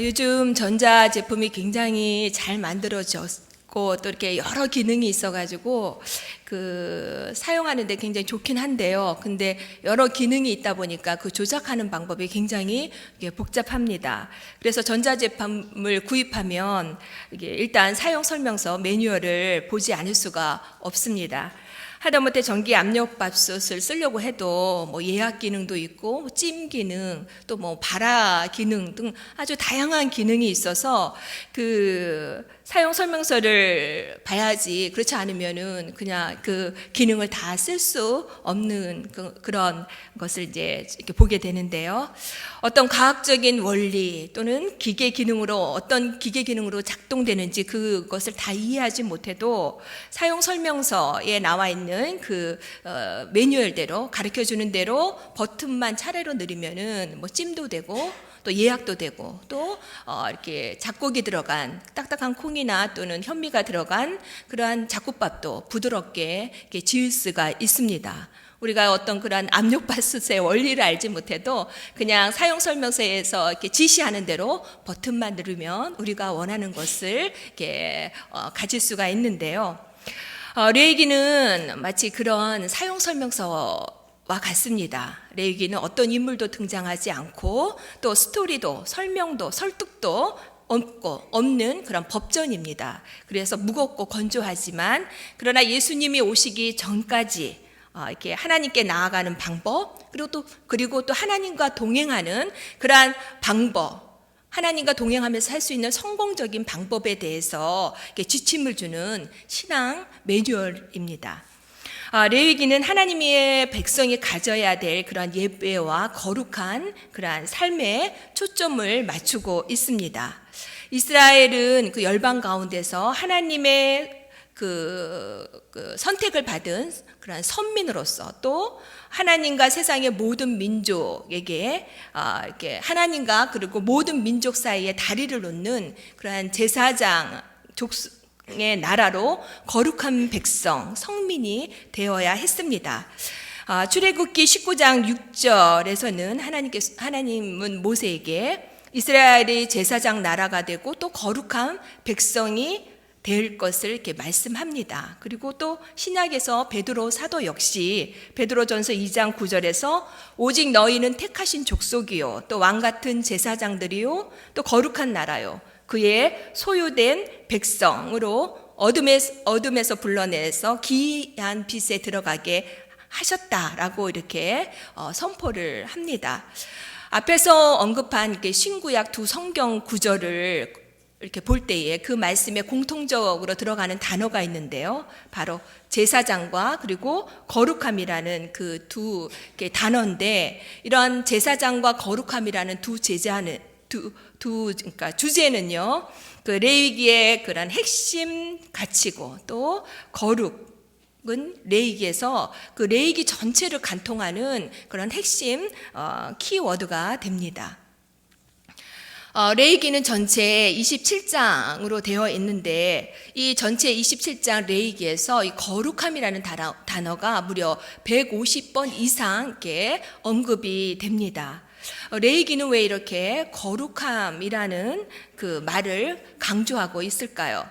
요즘 전자 제품이 굉장히 잘 만들어졌고 또 이렇게 여러 기능이 있어가지고 사용하는데 굉장히 좋긴 한데요. 근데 여러 기능이 있다 보니까 그 조작하는 방법이 굉장히 이게 복잡합니다. 그래서 전자 제품을 구입하면 이게 일단 사용 설명서 매뉴얼을 보지 않을 수가 없습니다. 하다못해 전기 압력밥솥을 쓰려고 해도 뭐 예약 기능도 있고 찜 기능 또 뭐 발화 기능 등 아주 다양한 기능이 있어서 사용 설명서를 봐야지, 그렇지 않으면은 그냥 그 기능을 다 쓸 수 없는 그런 것을 이제 이렇게 보게 되는데요. 어떤 과학적인 원리 또는 어떤 기계 기능으로 작동되는지 그것을 다 이해하지 못해도 사용 설명서에 나와 있는 매뉴얼대로 가르쳐 주는 대로 버튼만 차례로 누르면은 뭐 찜도 되고 또 예약도 되고 또 이렇게 잡곡이 들어간 딱딱한 콩이나 또는 현미가 들어간 그러한 잡곡밥도 부드럽게 이렇게 지을 수가 있습니다. 우리가 어떤 그러한 압력밥솥의 원리를 알지 못해도 그냥 사용 설명서에서 이렇게 지시하는 대로 버튼만 누르면 우리가 원하는 것을 이렇게 가질 수가 있는데요. 레이기는 마치 그런 사용 설명서와 같습니다. 레위기는 어떤 인물도 등장하지 않고 또 스토리도 설명도 설득도 없는 그런 법전입니다. 그래서 무겁고 건조하지만 그러나 예수님이 오시기 전까지 이렇게 하나님께 나아가는 방법 그리고 또 하나님과 동행하는 그러한 방법, 하나님과 동행하면서 할 수 있는 성공적인 방법에 대해서 지침을 주는 신앙 매뉴얼입니다. 레위기는 하나님의 백성이 가져야 될 그런 예배와 거룩한 그러한 삶에 초점을 맞추고 있습니다. 이스라엘은 그 열방 가운데서 하나님의 선택을 받은 그런 선민으로서 또 하나님과 세상의 모든 민족에게 이렇게 하나님과 그리고 모든 민족 사이에 다리를 놓는 그러한 제사장 의 나라로 거룩한 백성, 성민이 되어야 했습니다. 출애굽기 19장 6절에서는 하나님은 모세에게 이스라엘이 제사장 나라가 되고 또 거룩한 백성이 될 것을 이렇게 말씀합니다. 그리고 또 신약에서 베드로 사도 역시 베드로전서 2장 9절에서 오직 너희는 택하신 족속이요 또 왕같은 제사장들이요 또 거룩한 나라요 그의 소유된 백성으로 어둠에서 불러내서 기이한 빛에 들어가게 하셨다라고 이렇게 선포를 합니다. 앞에서 언급한 신구약 두 성경 구절을 이렇게 볼 때에 그 말씀에 공통적으로 들어가는 단어가 있는데요. 바로 제사장과 그리고 거룩함이라는 그 두 단어인데, 이런 제사장과 거룩함이라는 그러니까 주제는요, 레위기의 그런 핵심 가치고 또 거룩은 레위기에서 레위기 전체를 관통하는 그런 핵심 키워드가 됩니다. 레위기는 전체 27장으로 되어 있는데 이 전체 27장 레위기에서 이 거룩함이라는 단어가 무려 150번 이상 이렇게 언급이 됩니다. 레위기는 왜 이렇게 거룩함이라는 그 말을 강조하고 있을까요?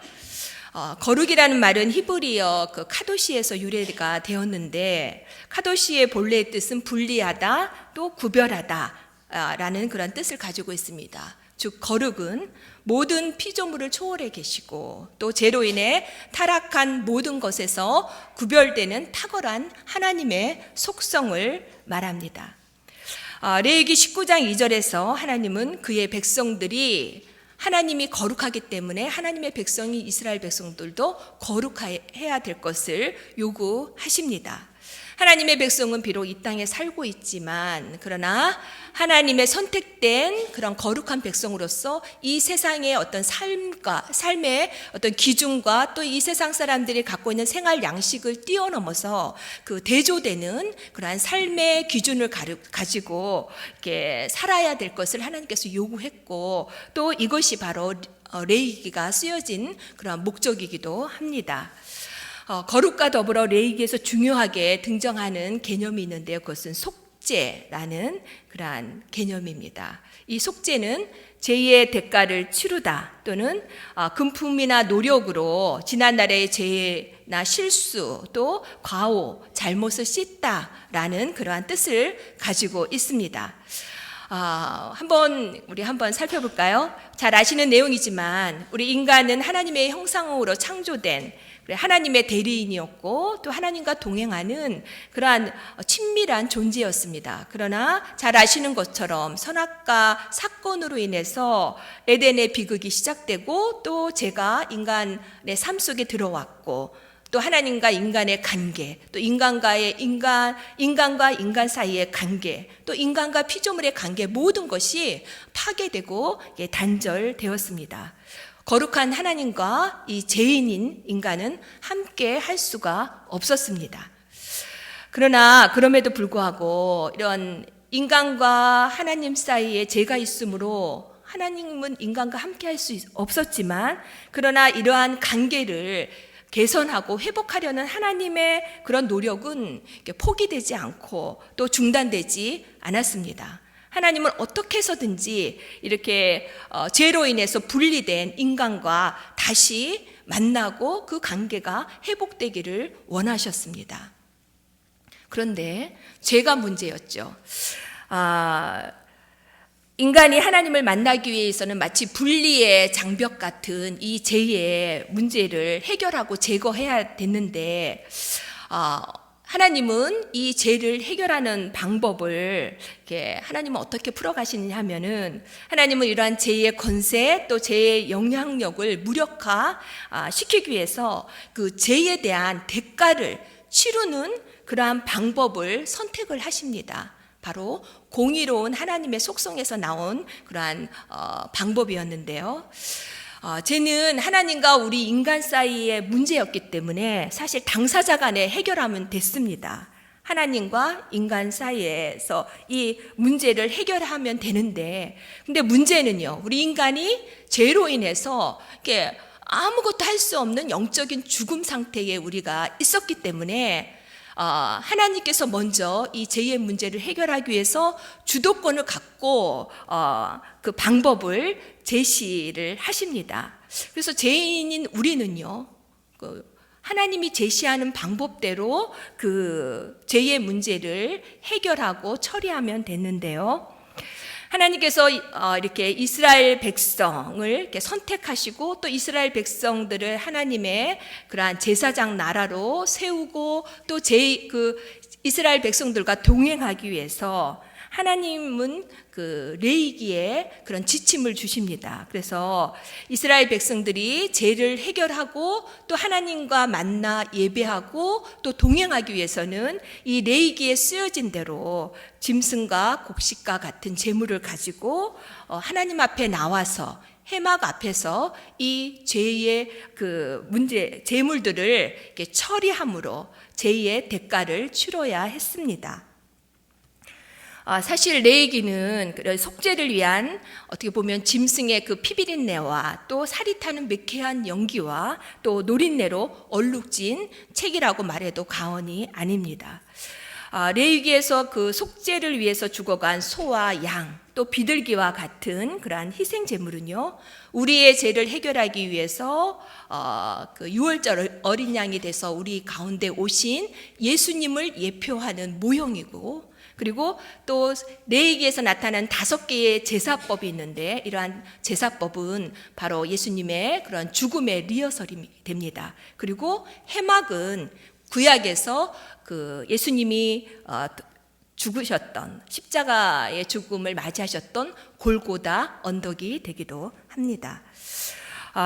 거룩이라는 말은 히브리어 카도시에서 유래가 되었는데, 카도시의 본래의 뜻은 분리하다 또 구별하다 라는 그런 뜻을 가지고 있습니다. 즉 거룩은 모든 피조물을 초월해 계시고 또 죄로 인해 타락한 모든 것에서 구별되는 탁월한 하나님의 속성을 말합니다. 레위기 19장 2절에서 하나님은 그의 백성들이 하나님이 거룩하기 때문에 하나님의 백성이 이스라엘 백성들도 거룩해야 될 것을 요구하십니다. 하나님의 백성은 비록 이 땅에 살고 있지만 그러나 하나님의 선택된 그런 거룩한 백성으로서 이 세상의 어떤 삶의 어떤 기준과 또 이 세상 사람들이 갖고 있는 생활 양식을 뛰어넘어서 대조되는 그러한 삶의 기준을 가지고 이렇게 살아야 될 것을 하나님께서 요구했고, 또 이것이 바로 레위기가 쓰여진 그런 목적이기도 합니다. 거룩과 더불어 레위기에서 중요하게 등장하는 개념이 있는데요. 그것은 속죄라는 그러한 개념입니다. 이 속죄는 죄의 대가를 치르다 또는 금품이나 노력으로 지난날의 죄나 실수 또 과오, 잘못을 씻다라는 그러한 뜻을 가지고 있습니다. 우리 한번 살펴볼까요? 잘 아시는 내용이지만 우리 인간은 하나님의 형상으로 창조된 하나님의 대리인이었고 또 하나님과 동행하는 그러한 친밀한 존재였습니다. 그러나 잘 아시는 것처럼 선악과 사건으로 인해서 에덴의 비극이 시작되고 또 죄가 인간의 삶 속에 들어왔고 또 하나님과 인간의 관계, 또 인간과 인간 사이의 관계, 또 인간과 피조물의 관계 모든 것이 파괴되고 단절되었습니다. 거룩한 하나님과 이 죄인인 인간은 함께 할 수가 없었습니다. 그러나 그럼에도 불구하고 이런 인간과 하나님 사이에 죄가 있으므로 하나님은 인간과 함께 할 수 없었지만 그러나 이러한 관계를 개선하고 회복하려는 하나님의 그런 노력은 포기되지 않고 또 중단되지 않았습니다. 하나님은 어떻게 해서든지 이렇게 죄로 인해서 분리된 인간과 다시 만나고 그 관계가 회복되기를 원하셨습니다. 그런데 죄가 문제였죠. 인간이 하나님을 만나기 위해서는 마치 분리의 장벽 같은 이 죄의 문제를 해결하고 제거해야 됐는데 하나님은 이 죄를 해결하는 방법을 하나님은 어떻게 풀어가시느냐 하면은 하나님은 이러한 죄의 권세 또 죄의 영향력을 무력화 시키기 위해서 그 죄에 대한 대가를 치르는 그러한 방법을 선택을 하십니다. 바로 공의로운 하나님의 속성에서 나온 그러한 방법이었는데요. 죄는 하나님과 우리 인간 사이의 문제였기 때문에 사실 당사자 간에 해결하면 됐습니다. 하나님과 인간 사이에서 이 문제를 해결하면 되는데, 근데 문제는요, 우리 인간이 죄로 인해서 이렇게 아무것도 할 수 없는 영적인 죽음 상태에 우리가 있었기 때문에 하나님께서 먼저 이 죄의 문제를 해결하기 위해서 주도권을 갖고 그 방법을 제시를 하십니다. 그래서 죄인인 우리는요, 하나님이 제시하는 방법대로 그 죄의 문제를 해결하고 처리하면 됐는데요. 하나님께서 이렇게 이스라엘 백성을 이렇게 선택하시고 또 이스라엘 백성들을 하나님의 그러한 제사장 나라로 세우고 또 이스라엘 백성들과 동행하기 위해서 하나님은 그 레위기에 그런 지침을 주십니다. 그래서 이스라엘 백성들이 죄를 해결하고 또 하나님과 만나 예배하고 또 동행하기 위해서는 이 레위기에 쓰여진 대로 짐승과 곡식과 같은 제물을 가지고 하나님 앞에 나와서 회막 앞에서 이 죄의 그 문제 제물들을 이렇게 처리함으로 죄의 대가를 치러야 했습니다. 사실 레위기는 속죄를 위한 어떻게 보면 짐승의 그 피비린내와 또 살이 타는 매캐한 연기와 또 노린내로 얼룩진 책이라고 말해도 과언이 아닙니다. 레위기에서 그 속죄를 위해서 죽어간 소와 양 또 비둘기와 같은 그러한 희생 제물은요, 우리의 죄를 해결하기 위해서 그 유월절 어린 양이 돼서 우리 가운데 오신 예수님을 예표하는 모형이고, 그리고 또 레위기에서 나타난 5개의 제사법이 있는데 이러한 제사법은 바로 예수님의 그런 죽음의 리허설이 됩니다. 그리고 회막은 구약에서 그 예수님이 죽으셨던 십자가의 죽음을 맞이하셨던 골고다 언덕이 되기도 합니다.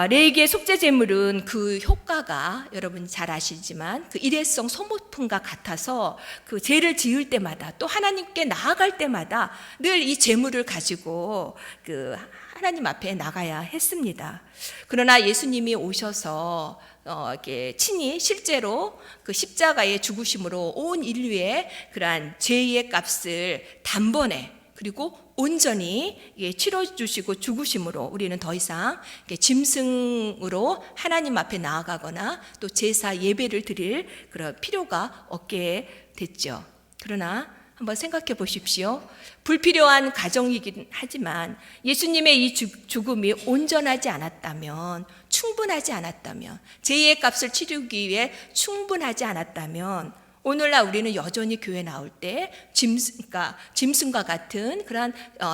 레위기의 속죄 제물은 그 효과가 여러분 잘 아시지만 그 일회성 소모품과 같아서 그 죄를 지을 때마다 또 하나님께 나아갈 때마다 늘 이 제물을 가지고 그 하나님 앞에 나가야 했습니다. 그러나 예수님이 오셔서 이렇게 친히 실제로 그 십자가의 죽으심으로 온 인류의 그러한 죄의 값을 단번에 그리고 온전히 치러주시고 죽으심으로 우리는 더 이상 짐승으로 하나님 앞에 나아가거나 또 제사 예배를 드릴 그런 필요가 없게 됐죠. 그러나 한번 생각해 보십시오. 불필요한 가정이긴 하지만 예수님의 이 죽음이 온전하지 않았다면, 충분하지 않았다면, 죄의 값을 치르기 위해 충분하지 않았다면 오늘날 우리는 여전히 교회 나올 때 짐승과 같은 그런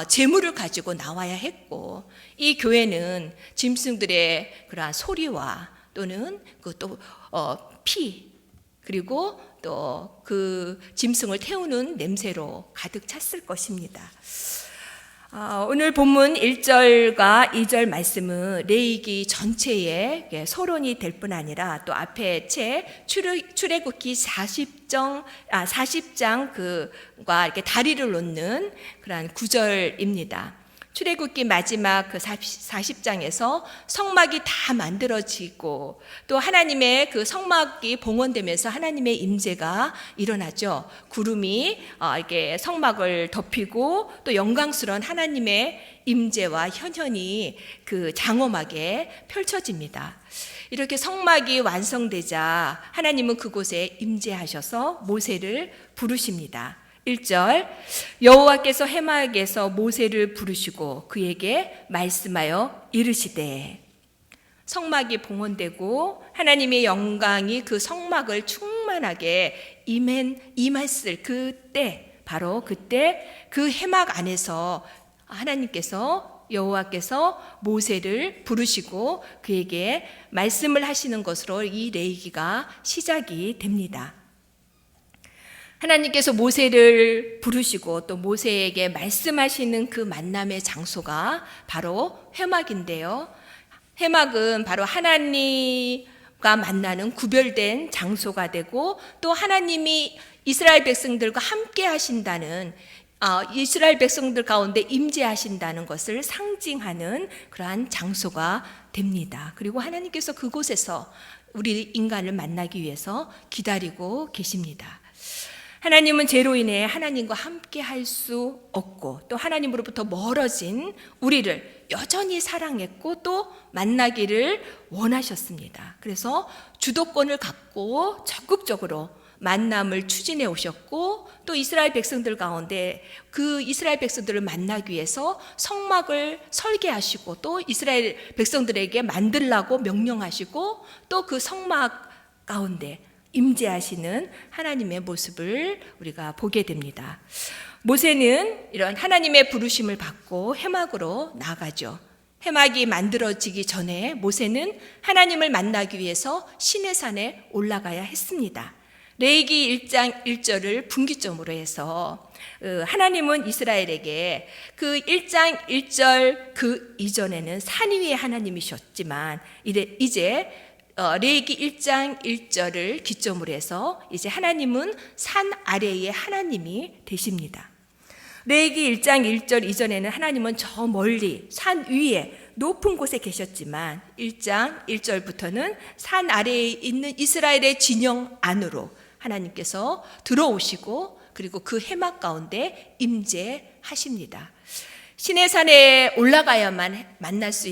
재물을 가지고 나와야 했고, 이 교회는 짐승들의 그러한 소리와 또는 피, 그리고 또 그 짐승을 태우는 냄새로 가득 찼을 것입니다. 오늘 본문 1절과 2절 말씀은 레위기 전체의 서론이 될 뿐 아니라 또 앞에 출애굽기 40장 그과 이렇게 다리를 놓는 그런 구절입니다. 출애굽기 마지막 그 40장에서 성막이 다 만들어지고 또 하나님의 그 성막이 봉헌되면서 하나님의 임재가 일어나죠. 구름이 이렇게 성막을 덮이고 또 영광스러운 하나님의 임재와 현현이 그 장엄하게 펼쳐집니다. 이렇게 성막이 완성되자 하나님은 그곳에 임재하셔서 모세를 부르십니다. 1절, 여호와께서 해막에서 모세를 부르시고 그에게 말씀하여 이르시되, 성막이 봉헌되고 하나님의 영광이 그 성막을 충만하게 임했을 그때, 바로 그때 그 해막 안에서 하나님께서 여호와께서 모세를 부르시고 그에게 말씀을 하시는 것으로 이 레위기가 시작이 됩니다. 하나님께서 모세를 부르시고 또 모세에게 말씀하시는 그 만남의 장소가 바로 회막인데요. 회막은 바로 하나님과 만나는 구별된 장소가 되고 또 하나님이 이스라엘 백성들과 함께 하신다는, 이스라엘 백성들 가운데 임재하신다는 것을 상징하는 그러한 장소가 됩니다. 그리고 하나님께서 그곳에서 우리 인간을 만나기 위해서 기다리고 계십니다. 하나님은 죄로 인해 하나님과 함께 할 수 없고 또 하나님으로부터 멀어진 우리를 여전히 사랑했고 또 만나기를 원하셨습니다. 그래서 주도권을 갖고 적극적으로 만남을 추진해 오셨고 또 이스라엘 백성들 가운데 그 이스라엘 백성들을 만나기 위해서 성막을 설계하시고 또 이스라엘 백성들에게 만들라고 명령하시고 또 그 성막 가운데 임재하시는 하나님의 모습을 우리가 보게 됩니다. 모세는 이런 하나님의 부르심을 받고 해막으로 나가죠. 해막이 만들어지기 전에 모세는 하나님을 만나기 위해서 시내산에 올라가야 했습니다. 레위기 1장 1절을 분기점으로 해서 하나님은 이스라엘에게 그 1장 1절 그 이전에는 산 위의 하나님이셨지만 이제 레위기 1장 1절을 기점으로 해서 이제 하나님은 산 아래의 하나님이 되십니다. 레위기 1장 1절 이전에는 하나님은 저 멀리 산 위에 높은 곳에 계셨지만 1장 1절부터는 산 아래에 있는 이스라엘의 진영 안으로 하나님께서 들어오시고 그리고 그 해막 가운데 임재하십니다. 시내산에 올라가야만 만날 수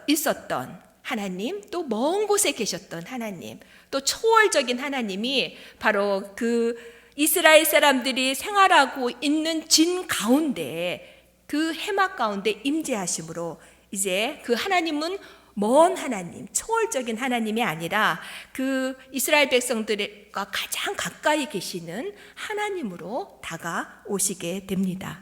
있었던 하나님, 또 먼 곳에 계셨던 하나님, 또 초월적인 하나님이 바로 그 이스라엘 사람들이 생활하고 있는 진 가운데 그 해막 가운데 임재하심으로 이제 그 하나님은 먼 하나님, 초월적인 하나님이 아니라 그 이스라엘 백성들과 가장 가까이 계시는 하나님으로 다가오시게 됩니다.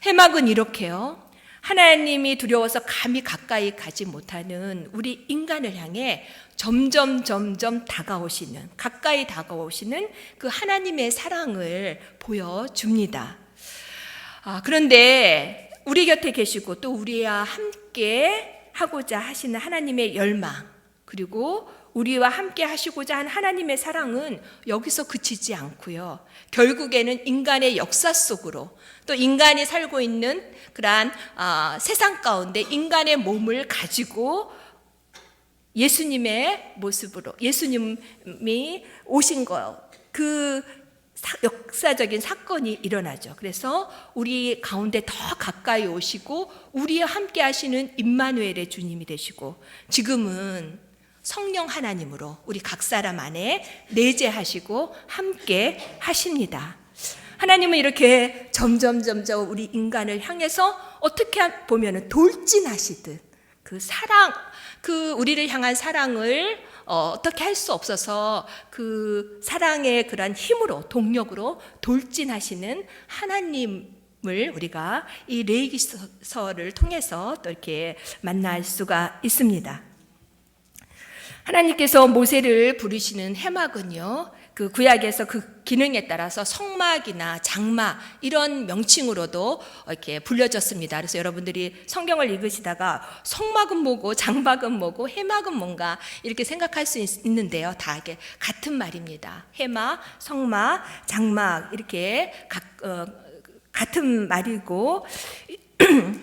해막은 이렇게요. 하나님이 두려워서 감히 가까이 가지 못하는 우리 인간을 향해 점점 다가오시는, 가까이 다가오시는 그 하나님의 사랑을 보여줍니다. 그런데 우리 곁에 계시고 또 우리와 함께 하고자 하시는 하나님의 열망, 그리고 우리와 함께 하시고자 하는 하나님의 사랑은 여기서 그치지 않고요. 결국에는 인간의 역사 속으로 또 인간이 살고 있는 그러한 세상 가운데 인간의 몸을 가지고 예수님의 모습으로 예수님이 오신 거, 그 역사적인 사건이 일어나죠. 그래서 우리 가운데 더 가까이 오시고 우리와 함께 하시는 임마누엘의 주님이 되시고 지금은 성령 하나님으로 우리 각 사람 안에 내재하시고 함께 하십니다. 하나님은 이렇게 점점 우리 인간을 향해서 어떻게 보면은 돌진하시듯 그 사랑, 그 우리를 향한 사랑을 어떻게 할 수 없어서 그 사랑의 그러한 힘으로, 동력으로 돌진하시는 하나님을 우리가 이 레위기서를 통해서 또 이렇게 만날 수가 있습니다. 하나님께서 모세를 부르시는 해막은요, 그 구약에서 그 기능에 따라서 성막이나 장막 이런 명칭으로도 이렇게 불려졌습니다. 그래서 여러분들이 성경을 읽으시다가 성막은 뭐고 장막은 뭐고 해막은 뭔가 이렇게 생각할 수 있는데요. 다 이게 같은 말입니다. 해막, 성막, 장막 이렇게 같은 말이고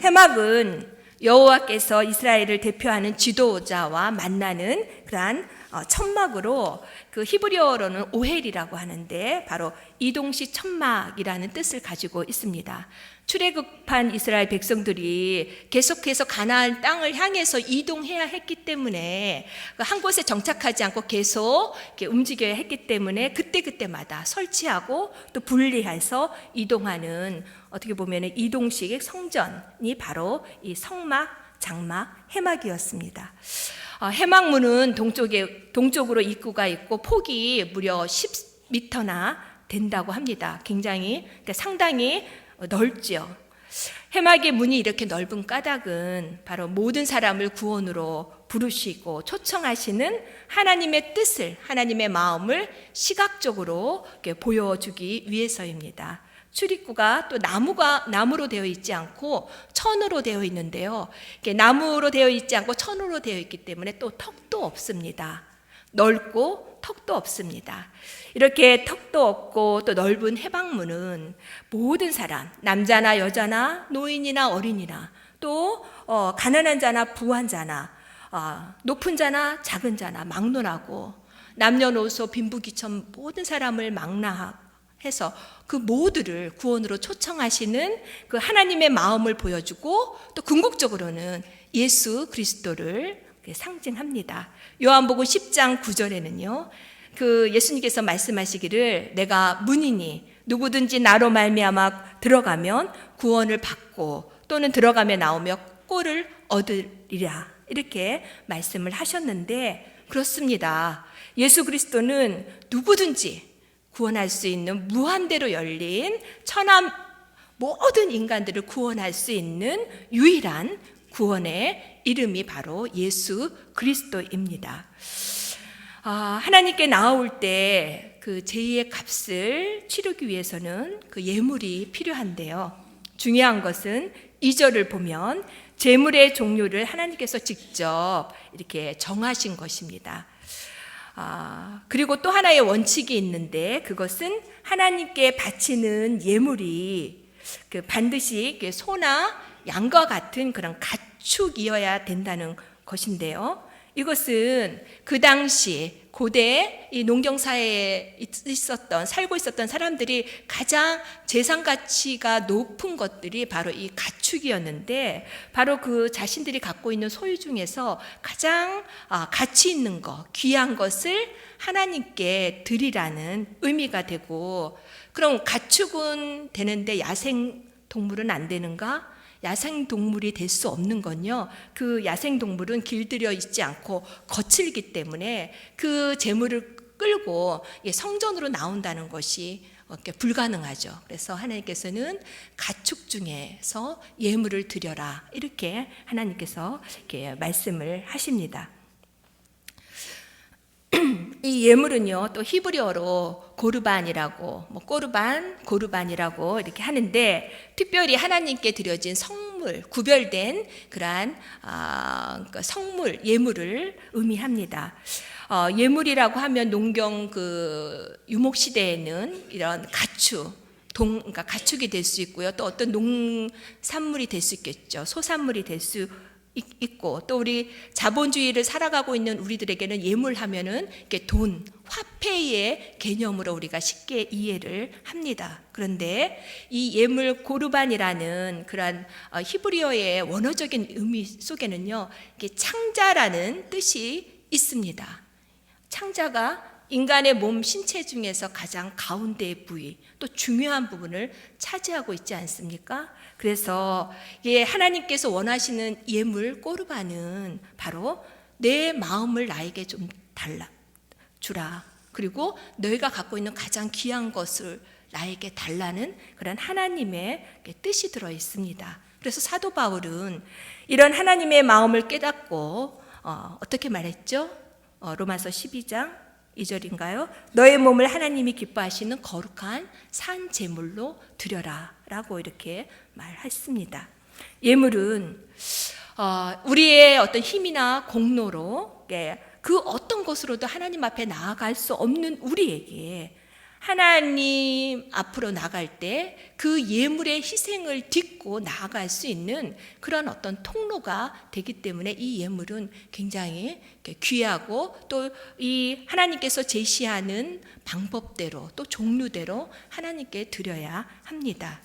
해막은 여호와께서 이스라엘을 대표하는 지도자와 만나는 그러한 천막으로 그 히브리어로는 오헬이라고 하는데 바로 이동식 천막이라는 뜻을 가지고 있습니다. 출애굽한 이스라엘 백성들이 계속해서 가나안 땅을 향해서 이동해야 했기 때문에 한 곳에 정착하지 않고 계속 이렇게 움직여야 했기 때문에 그때마다 설치하고 또 분리해서 이동하는 어떻게 보면 이동식 성전이 바로 이 성막, 장막, 해막이었습니다. 해막문은 동쪽으로 입구가 있고 폭이 무려 10m나 된다고 합니다. 굉장히 상당히 넓죠. 해막의 문이 이렇게 넓은 까닭은 바로 모든 사람을 구원으로 부르시고 초청하시는 하나님의 뜻을, 하나님의 마음을 시각적으로 보여주기 위해서입니다. 출입구가 또 나무로 되어 있지 않고 천으로 되어 있는데요. 나무로 되어 있지 않고 천으로 되어 있기 때문에 또 턱도 없습니다. 넓고 턱도 없습니다. 이렇게 턱도 없고 또 넓은 해방문은 모든 사람, 남자나 여자나 노인이나 어린이나 또 가난한 자나 부한 자나 높은 자나 작은 자나 막론하고 남녀노소 빈부귀천 모든 사람을 망라해서 그 모두를 구원으로 초청하시는 그 하나님의 마음을 보여주고 또 궁극적으로는 예수 그리스도를 상징합니다. 요한복음 10장 9절에는요. 그 예수님께서 말씀하시기를 내가 문이니 누구든지 나로 말미암아 들어가면 구원을 받고 또는 들어가며 나오며 꼴을 얻으리라 이렇게 말씀을 하셨는데 그렇습니다. 예수 그리스도는 누구든지 구원할 수 있는 무한대로 열린 천하 모든 인간들을 구원할 수 있는 유일한 구원의 이름이 바로 예수 그리스도입니다. 하나님께 나아올 때 그 죄의 값을 치르기 위해서는 그 예물이 필요한데요. 중요한 것은 2절을 보면 제물의 종류를 하나님께서 직접 이렇게 정하신 것입니다. 그리고 또 하나의 원칙이 있는데 그것은 하나님께 바치는 예물이 그 반드시 소나 양과 같은 그런 가축이어야 된다는 것인데요. 이것은 그 당시 고대 이 농경사회에 살고 있었던 사람들이 가장 재산 가치가 높은 것들이 바로 이 가축이었는데 바로 그 자신들이 갖고 있는 소유 중에서 가장 가치 있는 것, 귀한 것을 하나님께 드리라는 의미가 되고 그럼 가축은 되는데 야생 동물은 안 되는가? 야생동물이 될 수 없는 건요. 그 야생동물은 길들여 있지 않고 거칠기 때문에 그 재물을 끌고 성전으로 나온다는 것이 불가능하죠. 그래서 하나님께서는 가축 중에서 예물을 드려라 이렇게 하나님께서 이렇게 말씀을 하십니다. 이 예물은요 또 히브리어로 고르반이라고 고르반이라고 이렇게 하는데 특별히 하나님께 드려진 성물 구별된 그러한 성물 예물을 의미합니다. 예물이라고 하면 농경 그 유목 시대에는 이런 그러니까 가축이 될 수 있고요 또 어떤 농산물이 될 수 있겠죠. 소산물이 될 수 있고 또 우리 자본주의를 살아가고 있는 우리들에게는 예물하면은 이렇게 돈, 화폐의 개념으로 우리가 쉽게 이해를 합니다. 그런데 이 예물 고르반이라는 그러한 히브리어의 원어적인 의미 속에는요, 이게 창자라는 뜻이 있습니다. 창자가 인간의 몸 신체 중에서 가장 가운데의 부위, 또 중요한 부분을 차지하고 있지 않습니까? 그래서 하나님께서 원하시는 예물 꼬르바는 바로 내 마음을 나에게 좀 주라. 그리고 너희가 갖고 있는 가장 귀한 것을 나에게 달라는 그런 하나님의 뜻이 들어 있습니다. 그래서 사도 바울은 이런 하나님의 마음을 깨닫고 어떻게 말했죠? 로마서 12장 2절인가요? 너의 몸을 하나님이 기뻐하시는 거룩한 산 제물로 드려라 라고 이렇게 말했습니다. 예물은 우리의 어떤 힘이나 공로로 그 어떤 것으로도 하나님 앞에 나아갈 수 없는 우리에게 하나님 앞으로 나갈 때 그 예물의 희생을 딛고 나아갈 수 있는 그런 어떤 통로가 되기 때문에 이 예물은 굉장히 귀하고 또 이 하나님께서 제시하는 방법대로 또 종류대로 하나님께 드려야 합니다.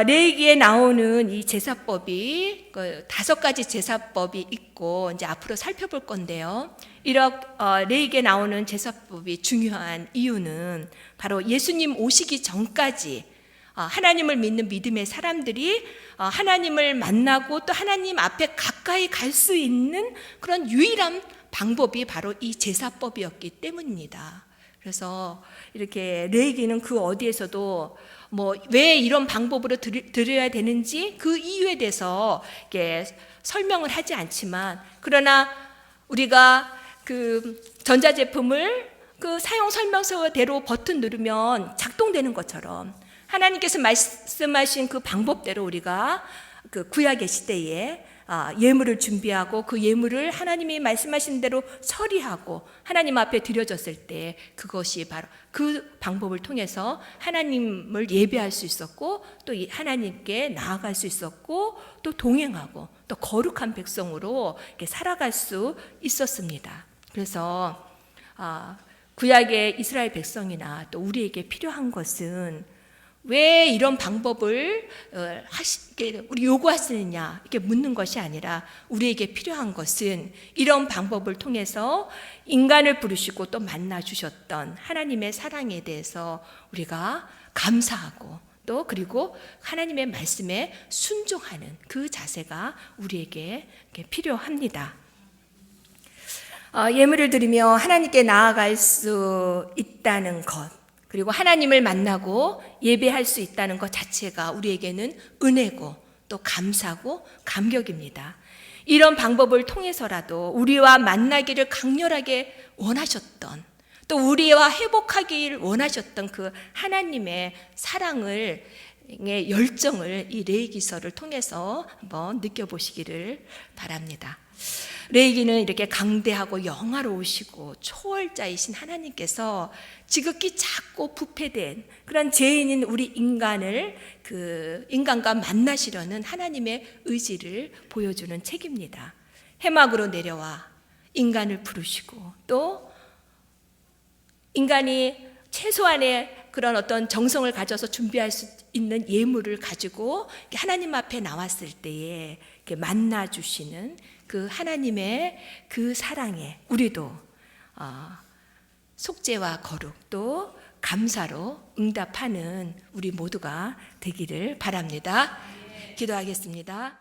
레위기에 나오는 이 제사법이 5가지 제사법이 있고 이제 앞으로 살펴볼 건데요. 이렇게 레위기에 나오는 제사법이 중요한 이유는 바로 예수님 오시기 전까지 하나님을 믿는 믿음의 사람들이 하나님을 만나고 또 하나님 앞에 가까이 갈 수 있는 그런 유일한 방법이 바로 이 제사법이었기 때문입니다. 그래서 이렇게 레위기는 그 어디에서도 왜 이런 방법으로 드려야 되는지 그 이유에 대해서 이렇게 설명을 하지 않지만, 그러나 우리가 그 전자제품을 그 사용 설명서대로 버튼 누르면 작동되는 것처럼 하나님께서 말씀하신 그 방법대로 우리가 그 구약의 시대에 예물을 준비하고 그 예물을 하나님이 말씀하신 대로 처리하고 하나님 앞에 드려졌을 때 그것이 바로 그 방법을 통해서 하나님을 예배할 수 있었고 또 하나님께 나아갈 수 있었고 또 동행하고 또 거룩한 백성으로 이렇게 살아갈 수 있었습니다. 그래서 구약의 이스라엘 백성이나 또 우리에게 필요한 것은 왜 이런 방법을 우리 요구하시느냐 이렇게 묻는 것이 아니라 우리에게 필요한 것은 이런 방법을 통해서 인간을 부르시고 또 만나 주셨던 하나님의 사랑에 대해서 우리가 감사하고 또 그리고 하나님의 말씀에 순종하는 그 자세가 우리에게 필요합니다. 예물을 드리며 하나님께 나아갈 수 있다는 것, 그리고 하나님을 만나고 예배할 수 있다는 것 자체가 우리에게는 은혜고 또 감사고 감격입니다. 이런 방법을 통해서라도 우리와 만나기를 강렬하게 원하셨던, 또 우리와 회복하기를 원하셨던 그 하나님의 사랑을, 열정을 이 레위기서를 통해서 한번 느껴보시기를 바랍니다. 레위기는 이렇게 강대하고 영화로우시고 초월자이신 하나님께서 지극히 작고 부패된 그런 죄인인 우리 인간을 그 인간과 만나시려는 하나님의 의지를 보여주는 책입니다. 해막으로 내려와 인간을 부르시고 또 인간이 최소한의 그런 어떤 정성을 가져서 준비할 수 있는 예물을 가지고 하나님 앞에 나왔을 때에 만나 주시는 그 하나님의 그 사랑에 우리도 속죄와 거룩 또 감사로 응답하는 우리 모두가 되기를 바랍니다. 기도하겠습니다.